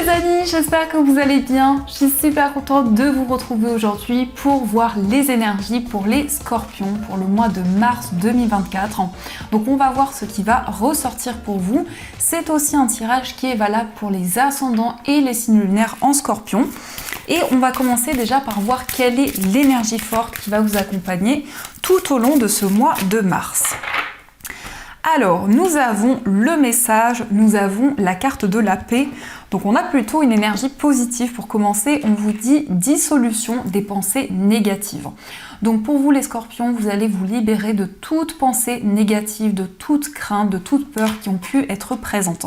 les amis, j'espère que vous allez bien. Je suis super contente de vous retrouver aujourd'hui pour voir les énergies pour les scorpions pour le mois de mars 2024. Donc on va voir ce qui va ressortir pour vous. C'est aussi un tirage qui est valable pour les ascendants et les signes lunaires en scorpion. Et on va commencer déjà par voir quelle est l'énergie forte qui va vous accompagner tout au long de ce mois de mars. Alors, nous avons le message, nous avons la carte de la paix. Donc on a plutôt une énergie positive pour commencer. On vous dit dissolution des pensées négatives. Donc pour vous les scorpions, vous allez vous libérer de toute pensée négative, de toute crainte, de toute peur qui ont pu être présentes.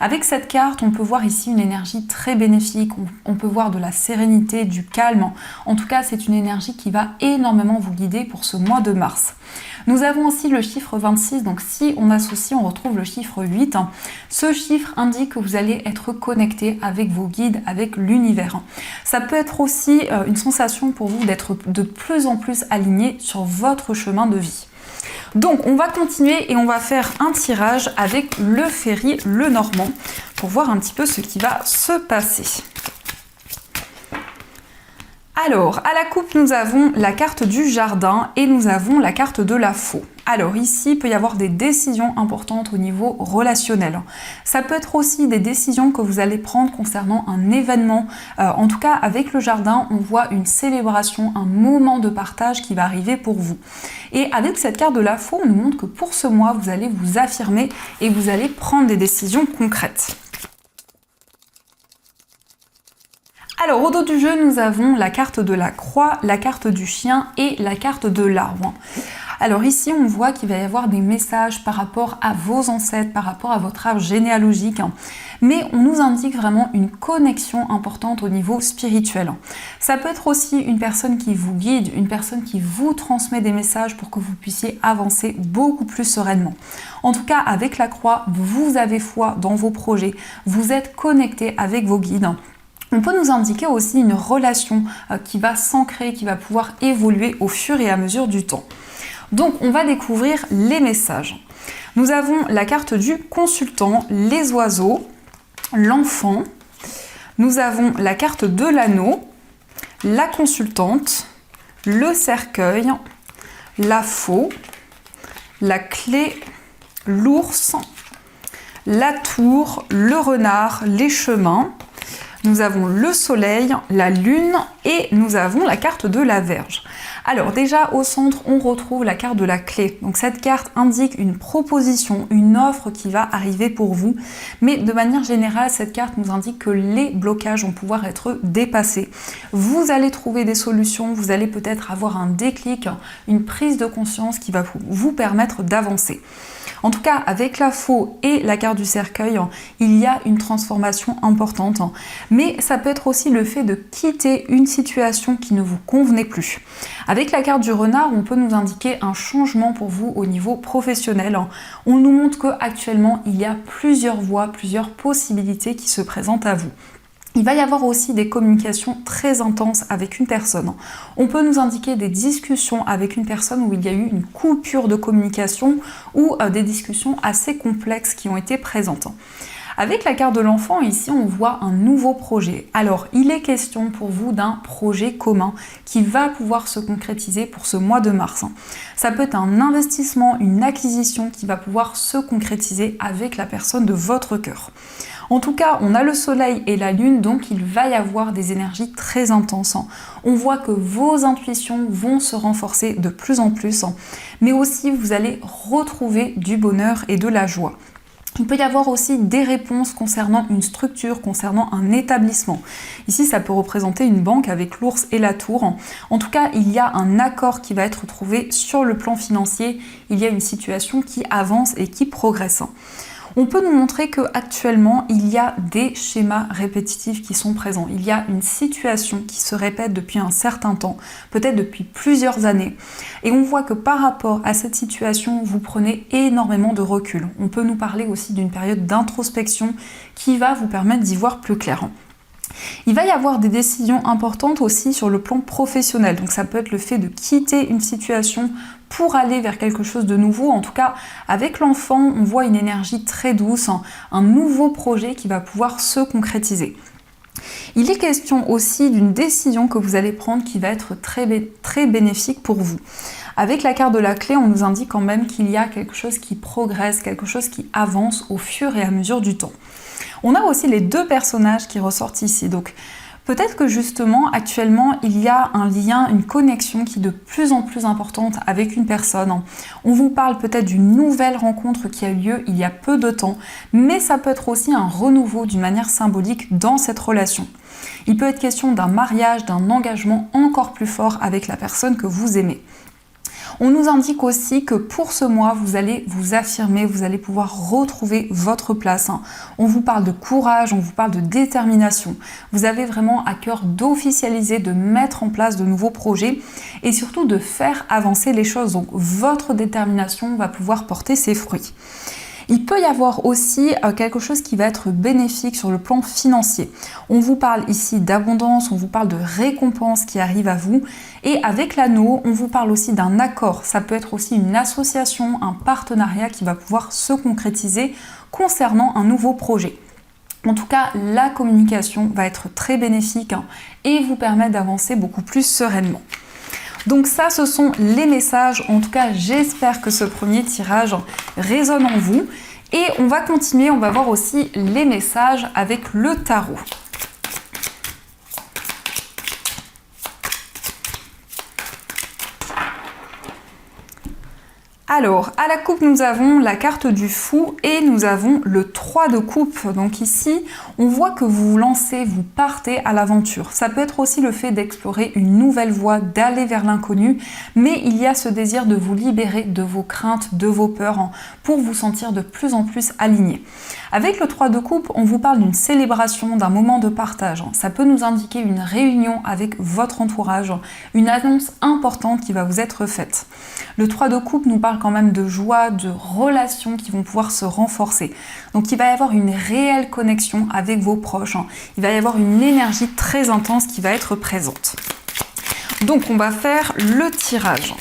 Avec cette carte, on peut voir ici une énergie très bénéfique, on peut voir de la sérénité, du calme. En tout cas, c'est une énergie qui va énormément vous guider pour ce mois de mars. Nous avons aussi le chiffre 26, donc si on associe, on retrouve le chiffre 8. Ce chiffre indique que vous allez être connecté avec vos guides, avec l'univers. Ça peut être aussi une sensation pour vous d'être de plus en plus aligné sur votre chemin de vie. Donc on va continuer et on va faire un tirage avec le Ferry Lenormand pour voir un petit peu ce qui va se passer. Alors, à la coupe, nous avons la carte du jardin et nous avons la carte de la faux. Alors ici, il peut y avoir des décisions importantes au niveau relationnel. Ça peut être aussi des décisions que vous allez prendre concernant un événement. En tout cas, avec le jardin, on voit une célébration, un moment de partage qui va arriver pour vous. Et avec cette carte de la faux, on nous montre que pour ce mois, vous allez vous affirmer et vous allez prendre des décisions concrètes. Alors au dos du jeu, nous avons la carte de la croix, la carte du chien et la carte de l'arbre. Alors ici, on voit qu'il va y avoir des messages par rapport à vos ancêtres, par rapport à votre arbre généalogique, mais on nous indique vraiment une connexion importante au niveau spirituel. Ça peut être aussi une personne qui vous guide, une personne qui vous transmet des messages pour que vous puissiez avancer beaucoup plus sereinement. En tout cas, avec la croix, vous avez foi dans vos projets, vous êtes connecté avec vos guides. On peut nous indiquer aussi une relation qui va s'ancrer, qui va pouvoir évoluer au fur et à mesure du temps. Donc on va découvrir les messages. Nous avons la carte du consultant, les oiseaux, l'enfant. Nous avons la carte de l'anneau, la consultante, le cercueil, la faux, la clé, l'ours, la tour, le renard, les chemins. Nous avons le soleil, la lune et nous avons la carte de la Vierge. Alors déjà au centre, on retrouve la carte de la clé. Donc cette carte indique une proposition, une offre qui va arriver pour vous. Mais de manière générale, cette carte nous indique que les blocages vont pouvoir être dépassés. Vous allez trouver des solutions, vous allez peut-être avoir un déclic, une prise de conscience qui va vous permettre d'avancer. En tout cas, avec la faux et la carte du cercueil, il y a une transformation importante. Mais ça peut être aussi le fait de quitter une situation qui ne vous convenait plus. Avec la carte du renard, on peut nous indiquer un changement pour vous au niveau professionnel. On nous montre qu'actuellement, il y a plusieurs voies, plusieurs possibilités qui se présentent à vous. Il va y avoir aussi des communications très intenses avec une personne. On peut nous indiquer des discussions avec une personne où il y a eu une coupure de communication ou des discussions assez complexes qui ont été présentes. Avec la carte de l'enfant, ici, on voit un nouveau projet. Alors, il est question pour vous d'un projet commun qui va pouvoir se concrétiser pour ce mois de mars. Ça peut être un investissement, une acquisition qui va pouvoir se concrétiser avec la personne de votre cœur. En tout cas, on a le soleil et la lune, donc il va y avoir des énergies très intenses. On voit que vos intuitions vont se renforcer de plus en plus, mais aussi vous allez retrouver du bonheur et de la joie. Il peut y avoir aussi des réponses concernant une structure, concernant un établissement. Ici, ça peut représenter une banque avec l'ours et la tour. En tout cas, il y a un accord qui va être trouvé sur le plan financier. Il y a une situation qui avance et qui progresse. On peut nous montrer qu'actuellement, il y a des schémas répétitifs qui sont présents. Il y a une situation qui se répète depuis un certain temps, peut-être depuis plusieurs années. Et on voit que par rapport à cette situation, vous prenez énormément de recul. On peut nous parler aussi d'une période d'introspection qui va vous permettre d'y voir plus clair. Il va y avoir des décisions importantes aussi sur le plan professionnel. Donc ça peut être le fait de quitter une situation pour aller vers quelque chose de nouveau. En tout cas, avec l'enfant, on voit une énergie très douce, un nouveau projet qui va pouvoir se concrétiser. Il est question aussi d'une décision que vous allez prendre qui va être très bénéfique pour vous. Avec la carte de la clé, on nous indique quand même qu'il y a quelque chose qui progresse, quelque chose qui avance au fur et à mesure du temps. On a aussi les deux personnages qui ressortent ici. Donc peut-être que justement, actuellement, il y a un lien, une connexion qui est de plus en plus importante avec une personne. On vous parle peut-être d'une nouvelle rencontre qui a eu lieu il y a peu de temps, mais ça peut être aussi un renouveau d'une manière symbolique dans cette relation. Il peut être question d'un mariage, d'un engagement encore plus fort avec la personne que vous aimez. On nous indique aussi que pour ce mois, vous allez vous affirmer, vous allez pouvoir retrouver votre place. On vous parle de courage, on vous parle de détermination. Vous avez vraiment à cœur d'officialiser, de mettre en place de nouveaux projets et surtout de faire avancer les choses. Donc votre détermination va pouvoir porter ses fruits. Il peut y avoir aussi quelque chose qui va être bénéfique sur le plan financier. On vous parle ici d'abondance, on vous parle de récompenses qui arrivent à vous. Et avec l'anneau, on vous parle aussi d'un accord. Ça peut être aussi une association, un partenariat qui va pouvoir se concrétiser concernant un nouveau projet. En tout cas, la communication va être très bénéfique et vous permettre d'avancer beaucoup plus sereinement. Donc ça, ce sont les messages. En tout cas, j'espère que ce premier tirage résonne en vous. Et on va continuer, on va voir aussi les messages avec le tarot. Alors, à la coupe, nous avons la carte du fou et nous avons le 3 de coupe. Donc ici, on voit que vous vous lancez, vous partez à l'aventure. Ça peut être aussi le fait d'explorer une nouvelle voie, d'aller vers l'inconnu, mais il y a ce désir de vous libérer de vos craintes, de vos peurs, pour vous sentir de plus en plus aligné. Avec le 3 de coupe, on vous parle d'une célébration, d'un moment de partage. Ça peut nous indiquer une réunion avec votre entourage, une annonce importante qui va vous être faite. Le 3 de coupe nous parle quand même de joie, de relations qui vont pouvoir se renforcer. Donc il va y avoir une réelle connexion avec vos proches. Il va y avoir une énergie très intense qui va être présente. Donc on va faire le tirage.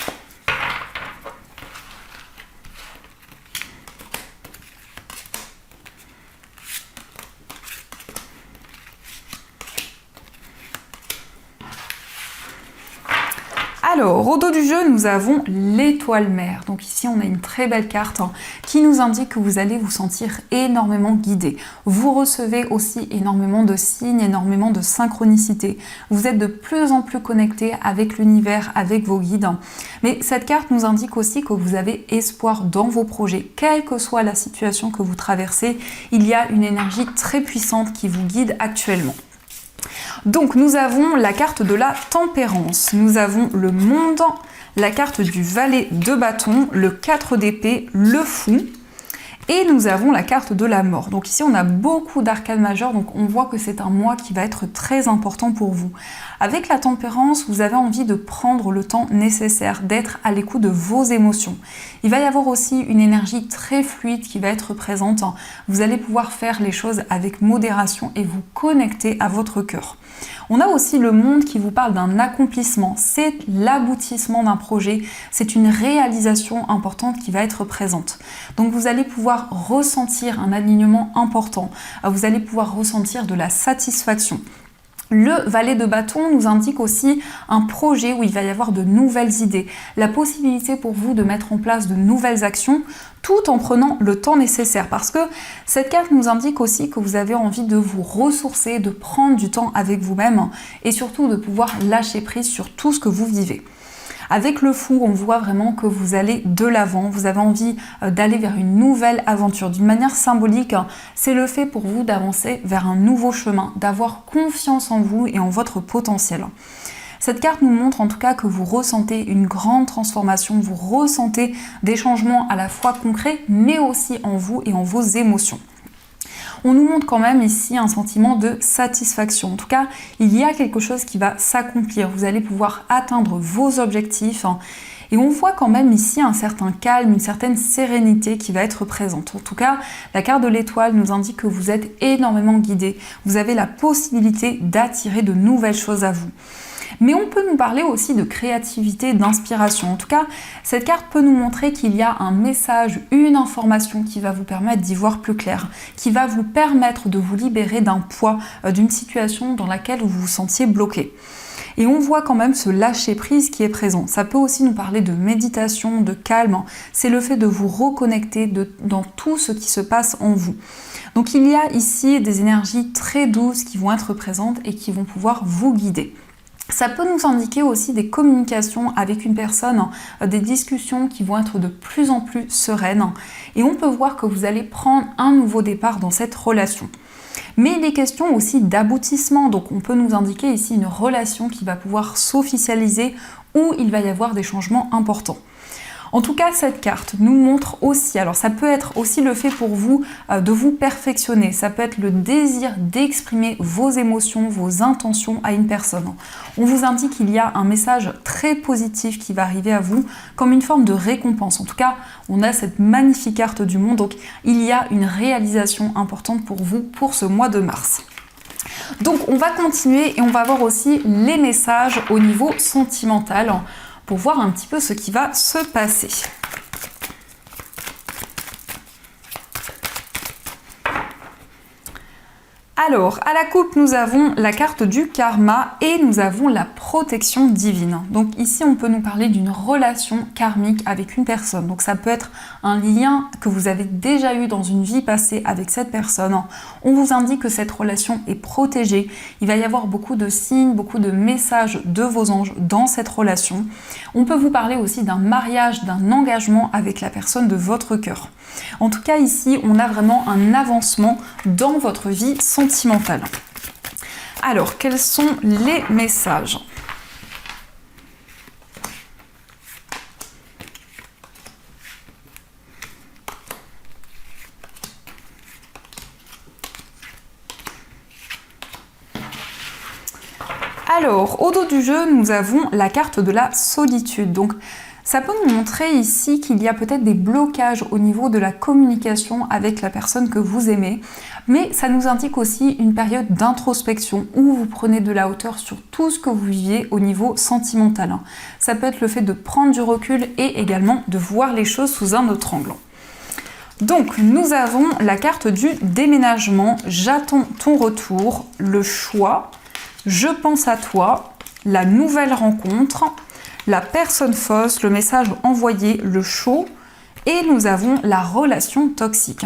Alors, au dos du jeu, nous avons l'étoile mère. Donc ici, on a une très belle carte qui nous indique que vous allez vous sentir énormément guidé. Vous recevez aussi énormément de signes, énormément de synchronicité. Vous êtes de plus en plus connecté avec l'univers, avec vos guides. Mais cette carte nous indique aussi que vous avez espoir dans vos projets. Quelle que soit la situation que vous traversez, il y a une énergie très puissante qui vous guide actuellement. Donc nous avons la carte de la tempérance, nous avons le monde, la carte du valet de bâton, le 4 d'épée, le fou, et nous avons la carte de la mort. Donc ici on a beaucoup d'arcanes majeures, donc on voit que c'est un mois qui va être très important pour vous. Avec la tempérance, vous avez envie de prendre le temps nécessaire, d'être à l'écoute de vos émotions. Il va y avoir aussi une énergie très fluide qui va être présente. Vous allez pouvoir faire les choses avec modération et vous connecter à votre cœur. On a aussi le monde qui vous parle d'un accomplissement. C'est l'aboutissement d'un projet, c'est une réalisation importante qui va être présente. Donc vous allez pouvoir ressentir un alignement important, vous allez pouvoir ressentir de la satisfaction. Le valet de bâton nous indique aussi un projet où il va y avoir de nouvelles idées, la possibilité pour vous de mettre en place de nouvelles actions tout en prenant le temps nécessaire parce que cette carte nous indique aussi que vous avez envie de vous ressourcer, de prendre du temps avec vous-même et surtout de pouvoir lâcher prise sur tout ce que vous vivez. Avec le fou, on voit vraiment que vous allez de l'avant, vous avez envie d'aller vers une nouvelle aventure. D'une manière symbolique, c'est le fait pour vous d'avancer vers un nouveau chemin, d'avoir confiance en vous et en votre potentiel. Cette carte nous montre en tout cas que vous ressentez une grande transformation, vous ressentez des changements à la fois concrets, mais aussi en vous et en vos émotions. On nous montre quand même ici un sentiment de satisfaction. En tout cas, il y a quelque chose qui va s'accomplir. Vous allez pouvoir atteindre vos objectifs Et on voit quand même ici un certain calme, une certaine sérénité qui va être présente. En tout cas, la carte de l'étoile nous indique que vous êtes énormément guidé. Vous avez la possibilité d'attirer de nouvelles choses à vous. Mais on peut nous parler aussi de créativité, d'inspiration. En tout cas, cette carte peut nous montrer qu'il y a un message, une information qui va vous permettre d'y voir plus clair, qui va vous permettre de vous libérer d'un poids, d'une situation dans laquelle vous vous sentiez bloqué. Et on voit quand même ce lâcher-prise qui est présent. Ça peut aussi nous parler de méditation, de calme. C'est le fait de vous reconnecter dans tout ce qui se passe en vous. Donc il y a ici des énergies très douces qui vont être présentes et qui vont pouvoir vous guider. Ça peut nous indiquer aussi des communications avec une personne, des discussions qui vont être de plus en plus sereines. Et on peut voir que vous allez prendre un nouveau départ dans cette relation. Mais il est question aussi d'aboutissement, donc on peut nous indiquer ici une relation qui va pouvoir s'officialiser où il va y avoir des changements importants. En tout cas, cette carte nous montre aussi, alors ça peut être aussi le fait pour vous de vous perfectionner, ça peut être le désir d'exprimer vos émotions, vos intentions à une personne. On vous indique qu'il y a un message très positif qui va arriver à vous comme une forme de récompense. En tout cas, on a cette magnifique carte du monde, donc il y a une réalisation importante pour vous pour ce mois de mars. Donc on va continuer et on va voir aussi les messages au niveau sentimental, pour voir un petit peu ce qui va se passer. Alors, à la coupe, nous avons la carte du karma et nous avons la protection divine. Donc ici, on peut nous parler d'une relation karmique avec une personne. Donc ça peut être un lien que vous avez déjà eu dans une vie passée avec cette personne. On vous indique que cette relation est protégée. Il va y avoir beaucoup de signes, beaucoup de messages de vos anges dans cette relation. On peut vous parler aussi d'un mariage, d'un engagement avec la personne de votre cœur. En tout cas, ici, on a vraiment un avancement dans votre vie sentimentale. Alors, quels sont les messages ? Alors, au dos du jeu, nous avons la carte de la solitude. Donc, ça peut nous montrer ici qu'il y a peut-être des blocages au niveau de la communication avec la personne que vous aimez, mais ça nous indique aussi une période d'introspection où vous prenez de la hauteur sur tout ce que vous viviez au niveau sentimental. Ça peut être le fait de prendre du recul et également de voir les choses sous un autre angle. Donc, nous avons la carte du déménagement, j'attends ton retour, le choix, je pense à toi, la nouvelle rencontre, la personne fausse, le message envoyé, le chaud, et nous avons la relation toxique.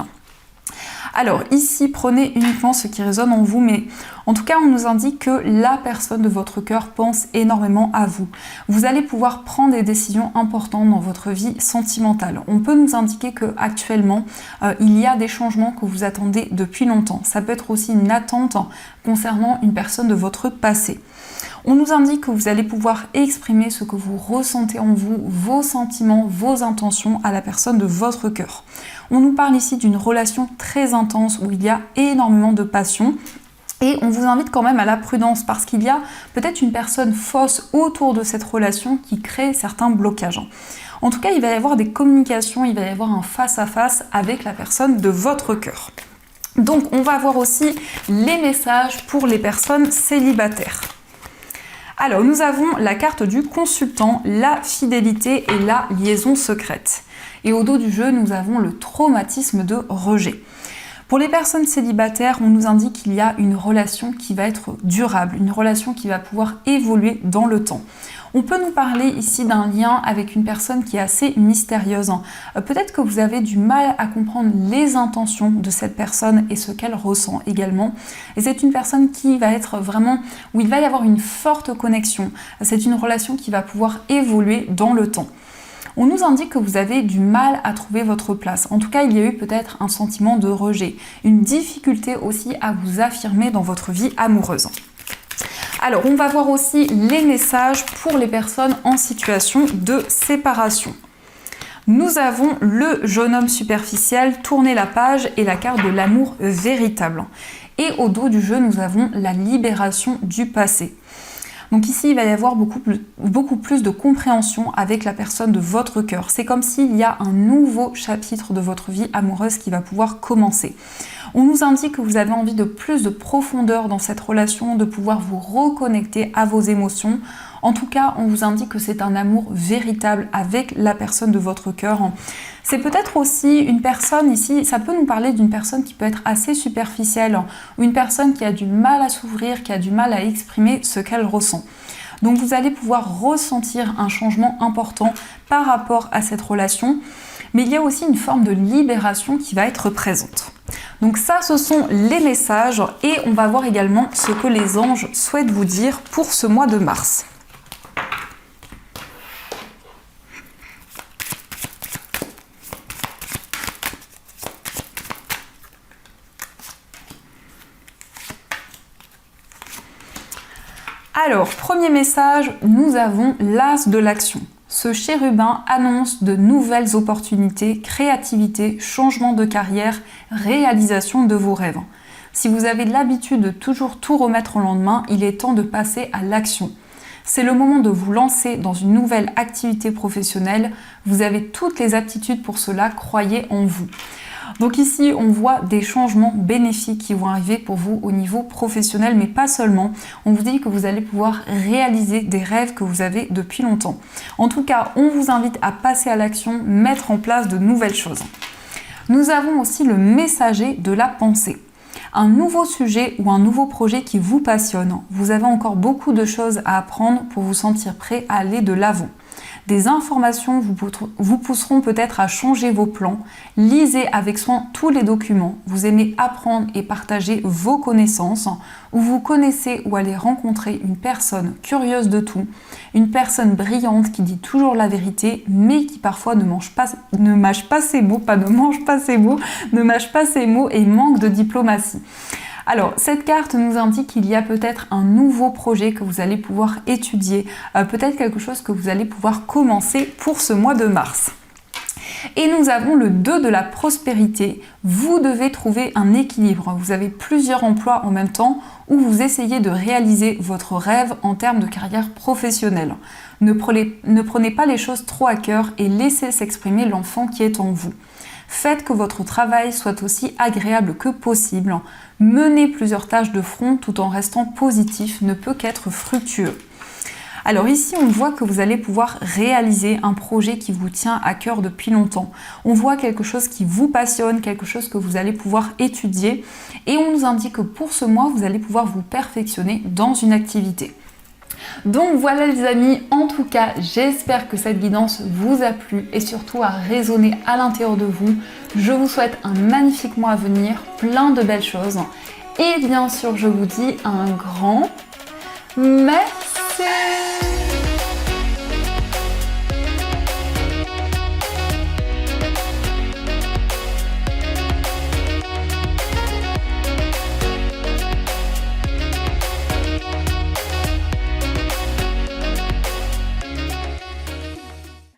Alors ici, prenez uniquement ce qui résonne en vous, mais en tout cas, on nous indique que la personne de votre cœur pense énormément à vous. Vous allez pouvoir prendre des décisions importantes dans votre vie sentimentale. On peut nous indiquer qu'actuellement, il y a des changements que vous attendez depuis longtemps. Ça peut être aussi une attente concernant une personne de votre passé. On nous indique que vous allez pouvoir exprimer ce que vous ressentez en vous, vos sentiments, vos intentions à la personne de votre cœur. On nous parle ici d'une relation très intense où il y a énormément de passion. Et on vous invite quand même à la prudence parce qu'il y a peut-être une personne fausse autour de cette relation qui crée certains blocages. En tout cas, il va y avoir des communications, il va y avoir un face-à-face avec la personne de votre cœur. Donc, on va voir aussi les messages pour les personnes célibataires. Alors, nous avons la carte du consultant, la fidélité et la liaison secrète. Et au dos du jeu, nous avons le traumatisme de rejet. Pour les personnes célibataires, on nous indique qu'il y a une relation qui va être durable, une relation qui va pouvoir évoluer dans le temps. On peut nous parler ici d'un lien avec une personne qui est assez mystérieuse. Peut-être que vous avez du mal à comprendre les intentions de cette personne et ce qu'elle ressent également. Et c'est une personne qui va être vraiment, où il va y avoir une forte connexion. C'est une relation qui va pouvoir évoluer dans le temps. On nous indique que vous avez du mal à trouver votre place. En tout cas, il y a eu peut-être un sentiment de rejet, une difficulté aussi à vous affirmer dans votre vie amoureuse. Alors, on va voir aussi les messages pour les personnes en situation de séparation. Nous avons le jeune homme superficiel, tournez la page et la carte de l'amour véritable. Et au dos du jeu, nous avons la libération du passé. Donc ici, il va y avoir beaucoup plus de compréhension avec la personne de votre cœur. C'est comme s'il y a un nouveau chapitre de votre vie amoureuse qui va pouvoir commencer. On nous indique que vous avez envie de plus de profondeur dans cette relation, de pouvoir vous reconnecter à vos émotions. En tout cas, on vous indique que c'est un amour véritable avec la personne de votre cœur. C'est peut-être aussi une personne ici, ça peut nous parler d'une personne qui peut être assez superficielle, ou une personne qui a du mal à s'ouvrir, qui a du mal à exprimer ce qu'elle ressent. Donc vous allez pouvoir ressentir un changement important par rapport à cette relation, mais il y a aussi une forme de libération qui va être présente. Donc ça, ce sont les messages et on va voir également ce que les anges souhaitent vous dire pour ce mois de mars. Alors, premier message, nous avons l'as de l'action. Ce chérubin annonce de nouvelles opportunités, créativité, changement de carrière, réalisation de vos rêves. Si vous avez l'habitude de toujours tout remettre au lendemain, il est temps de passer à l'action. C'est le moment de vous lancer dans une nouvelle activité professionnelle. Vous avez toutes les aptitudes pour cela, croyez en vous. Donc ici, on voit des changements bénéfiques qui vont arriver pour vous au niveau professionnel, mais pas seulement. On vous dit que vous allez pouvoir réaliser des rêves que vous avez depuis longtemps. En tout cas, on vous invite à passer à l'action, mettre en place de nouvelles choses. Nous avons aussi le messager de la pensée. Un nouveau sujet ou un nouveau projet qui vous passionne. Vous avez encore beaucoup de choses à apprendre pour vous sentir prêt à aller de l'avant. Des informations vous pousseront peut-être à changer vos plans. Lisez avec soin tous les documents. Vous aimez apprendre et partager vos connaissances. Ou vous connaissez ou allez rencontrer une personne curieuse de tout. Une personne brillante qui dit toujours la vérité, mais qui parfois ne mâche pas ses mots et manque de diplomatie. Alors, cette carte nous indique qu'il y a peut-être un nouveau projet que vous allez pouvoir étudier, peut-être quelque chose que vous allez pouvoir commencer pour ce mois de mars. Et nous avons le 2 de la prospérité. Vous devez trouver un équilibre. Vous avez plusieurs emplois en même temps où vous essayez de réaliser votre rêve en termes de carrière professionnelle. Ne prenez pas les choses trop à cœur et laissez s'exprimer l'enfant qui est en vous. Faites que votre travail soit aussi agréable que possible. Mener plusieurs tâches de front tout en restant positif ne peut qu'être fructueux. Alors ici, on voit que vous allez pouvoir réaliser un projet qui vous tient à cœur depuis longtemps. On voit quelque chose qui vous passionne, quelque chose que vous allez pouvoir étudier. Et on nous indique que pour ce mois, vous allez pouvoir vous perfectionner dans une activité. Donc voilà les amis, en tout cas j'espère que cette guidance vous a plu et surtout a résonné à l'intérieur de vous. Je vous souhaite un magnifique mois à venir, plein de belles choses et bien sûr je vous dis un grand merci.